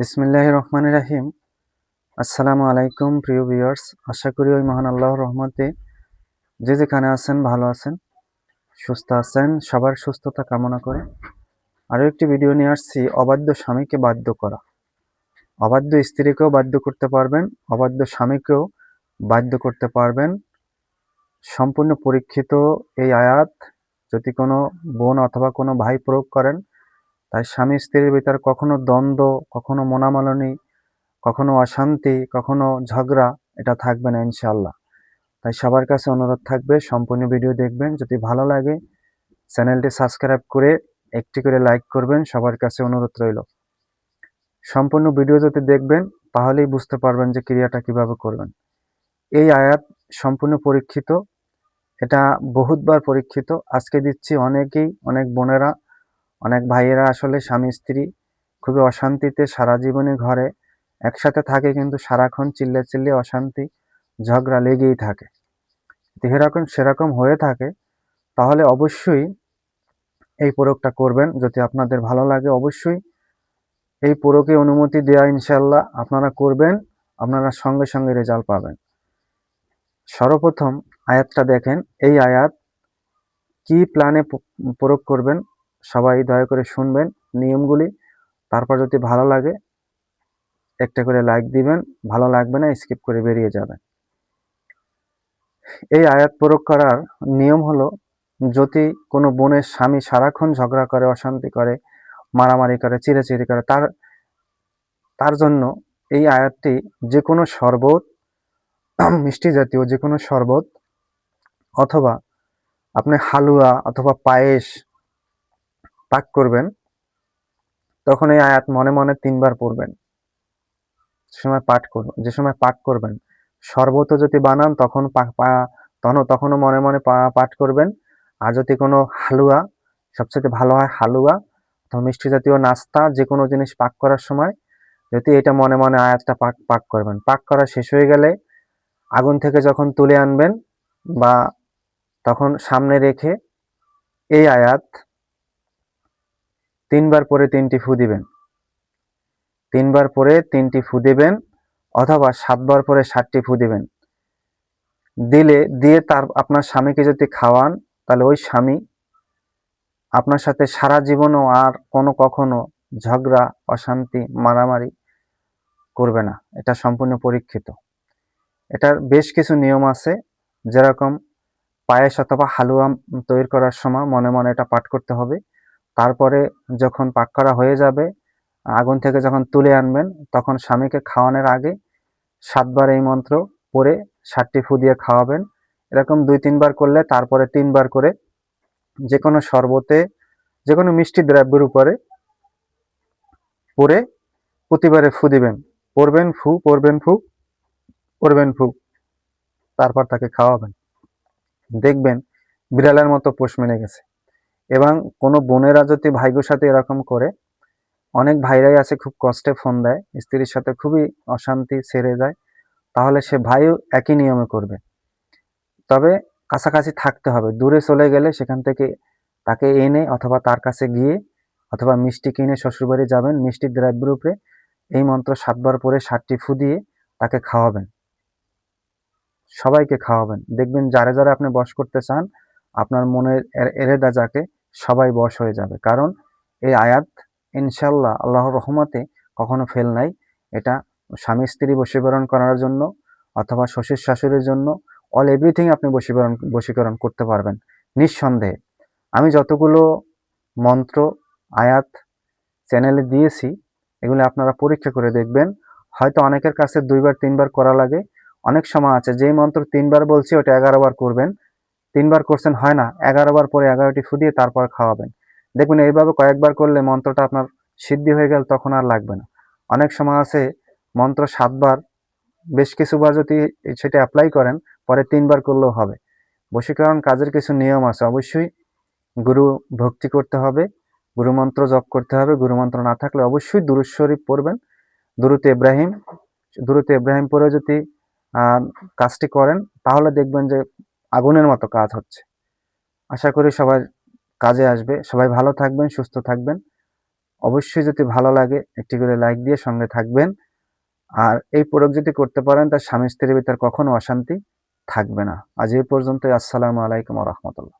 বিসমিল্লাহির রহমানির রাহিম। আসসালামু আলাইকুম প্রিয় ভিউয়ার্স, আশা করি ওই মহান আল্লাহর রহমতে যে যেখানে আছেন ভালো আছেন, সুস্থ আছেন। সবার সুস্থতা কামনা করে আরও একটি ভিডিও নিয়ে আসছি, অবাধ্য স্বামীকে বাধ্য করা। অবাধ্য স্ত্রীকেও বাধ্য করতে পারবেন, অবাধ্য স্বামীকেও বাধ্য করতে পারবেন। সম্পূর্ণ পরীক্ষিত এই আয়াত যদি কোনো বোন অথবা কোনো ভাই প্রয়োগ করেন, তাই স্বামী স্ত্রীর ভিতর কখনো দ্বন্দ্ব, কখনো মনোমালিন্য, কখনো অশান্তি, কখনো ঝগড়া এটা থাকবে না ইনশাআল্লাহ। তাই সবার কাছে অনুরোধ থাকবে সম্পূর্ণ ভিডিও দেখবেন। যদি ভালো লাগে চ্যানেলটি সাবস্ক্রাইব করে একটি করে লাইক করবেন, সবার কাছে অনুরোধ রইল। সম্পূর্ণ ভিডিও যদি দেখবেন তাহলেই বুঝতে পারবেন যে ক্রিয়াটা কিভাবে করবেন। এই আয়াত সম্পূর্ণ পরীক্ষিত, এটা বহুতবার পরীক্ষিত। আজকে দিচ্ছি অনেক বোনেরা, অনেক ভাইয়েরা আসলে স্বামী স্ত্রী খুবই অশান্তিতে সারা জীবনে ঘরে একসাথে থাকে, কিন্তু সারাক্ষণ চিল্লে অশান্তি ঝগড়া লেগেই থাকে। সেরকম হয়ে থাকে, তাহলে অবশ্যই এই প্রয়োগটা করবেন। যদি আপনাদের ভালো লাগে অবশ্যই এই প্রয়োগে অনুমতি দেওয়া ইনশাল্লাহ আপনারা করবেন, আপনারা সঙ্গে সঙ্গে রেজাল্ট পাবেন। সর্বপ্রথম আয়াতটা দেখেন, এই আয়াত কি প্ল্যানে প্রয়োগ করবেন সবাই দয়া করে শুনবেন নিয়মগুলি। তারপর যদি ভালো লাগে একটা করে লাইক দিবেন, ভালো লাগবে না স্কিপ করে বেরিয়ে যাবেন। এই আয়াত প্রয়োগ করার নিয়ম হলো, যদি কোনো বোনের স্বামী সারাক্ষণ ঝগড়া করে, অশান্তি করে, মারামারি করে, চিড়াচিড়ি করে, তার জন্য এই আয়াতটি যে কোনো শরবত, মিষ্টি জাতীয় যে কোনো শরবত, অথবা আপনি হালুয়া অথবা পায়েস পাক করবেন, তখন এই আয়াত মনে মনে 3 বার পড়বেন। যে সময় পাক করবেন, শরবতও যদি বানান তখনও মনে মনে পাঠ করবেন। আর যদি কোনো হালুয়া, সবচেয়ে ভালো হয় হালুয়া অথবা মিষ্টি জাতীয় নাস্তা, যে কোনো জিনিস পাক করার সময় যদি এটা মনে মনে আয়াতটা পাক করবেন। পাক করা শেষ হয়ে গেলে আগুন থেকে যখন তুলে আনবেন বা তখন সামনে রেখে এই আয়াত 3 বার পরে 3টি ফু দিবেন। 3 বার পরে 3টি ফু দিবেন, অথবা 7 বার পরে 7টি ফু দিবেন। দিয়ে আপনার স্বামীকে যদি খাওয়ান, তাহলে ওই স্বামী আপনার সাথে সারা জীবনও আর কখনো ঝগড়া, অশান্তি, মারামারি করবে না। এটা সম্পূর্ণ পরীক্ষিত। এটার বেশ কিছু নিয়ম আছে, যেরকম পায়েস অথবা হালুয়া তৈরি করার সময় মনে মনে এটা পাঠ করতে হবে। তারপরে যখন পাক করা হয়ে যাবে, আগুন থেকে যখন তুলে আনবেন, তখন স্বামীকে খাওয়ানোর আগে 7 বার এই মন্ত্র পড়ে 7টি ফু দিয়ে খাওয়াবেন। এরকম 2-3 বার করলে তারপরে 3 বার করে যে কোনো শরবতে, যে কোনো মিষ্টি দ্রব্যের উপরে পরে প্রতিবারে ফু দিবেন। পড়বেন ফু, পড়বেন ফু, পড়বেন ফু, তারপর তাকে খাওয়াবেন। দেখবেন বিড়ালের মতো পোষ মেনে গেছে। এবং কোনো বোনেরা যদি ভাইগোর সাথে এরকম করে, অনেক ভাইরাই আছে খুব কষ্টে ফোন দেয়, স্ত্রীর সাথে খুবই অশান্তি ছেড়ে যায়, তাহলে সে ভাইও একই নিয়মে করবে। তবে কাছাকাছি থাকতে হবে। দূরে চলে গেলে সেখান থেকে তাকে এনে অথবা তার কাছে গিয়ে অথবা মিষ্টি কিনে শ্বশুরবাড়ি যাবেন, মিষ্টির দ্রব্যের উপরে এই মন্ত্র 7 বার পরে 7টি ফু দিয়ে তাকে খাওয়াবেন, সবাইকে খাওয়াবেন। দেখবেন যারা যারা আপনি বশ করতে চান, আপনার মনের এরেদা যাকে, সবাই বশ হয়ে যাবে। কারণ এই আয়াত ইনশাল্লাহ আল্লাহর রহমতে কখনো ফেল নাই। এটা স্বামী স্ত্রী বশীকরণ করার জন্য অথবা শ্বশুর শাশুড়ির জন্য অল এভরিথিং আপনি বশীকরণ করতে পারবেন নিঃসন্দেহে। আমি যতগুলো মন্ত্র, আয়াত চ্যানেলে দিয়েছি, এগুলো আপনারা পরীক্ষা করে দেখবেন। হয়তো অনেকের কাছে 2-3 বার করা লাগে। অনেক সময় আছে যেই মন্ত্র 3 বার বলছি ওটা 11 বার করবেন, 3 বার করছেন হয় না, 11 বার পরে 11টি ফু দিয়ে তারপর খাওয়াবেন। দেখবেন এইভাবে কয়েকবার করলে মন্ত্রটা আপনার সিদ্ধি হয়ে গেল, তখন আর লাগবে না। অনেক সময় আছে মন্ত্র 7 বার, বেশ কিছুবার যদি সেটা অ্যাপ্লাই করেন, পরে 3 বার করলেও হবে। বশীকরণ কাজের কিছু নিয়ম আছে, অবশ্যই গুরু ভক্তি করতে হবে, গুরুমন্ত্র জপ করতে হবে। গুরুমন্ত্র না থাকলে অবশ্যই দুরূদ শরীফ পড়বেন, দুরূদ ইব্রাহিম পড়ে যদি কাজটি করেন, তাহলে দেখবেন যে আগুনের মতো কাজ হচ্ছে। আশা করি সবাই কাজে আসবে। সবাই ভালো থাকবেন, সুস্থ থাকবেন। অবশ্যই যদি ভালো লাগে একটি করে লাইক দিয়ে সঙ্গে থাকবেন। আর এই প্রয়োগ যদি করতে পারেন তার স্বামী স্ত্রীর ভিতর কখনো অশান্তি থাকবে না। আজ এই পর্যন্তই। আসসালামু আলাইকুম ওয়া রাহমাতুল্লাহ।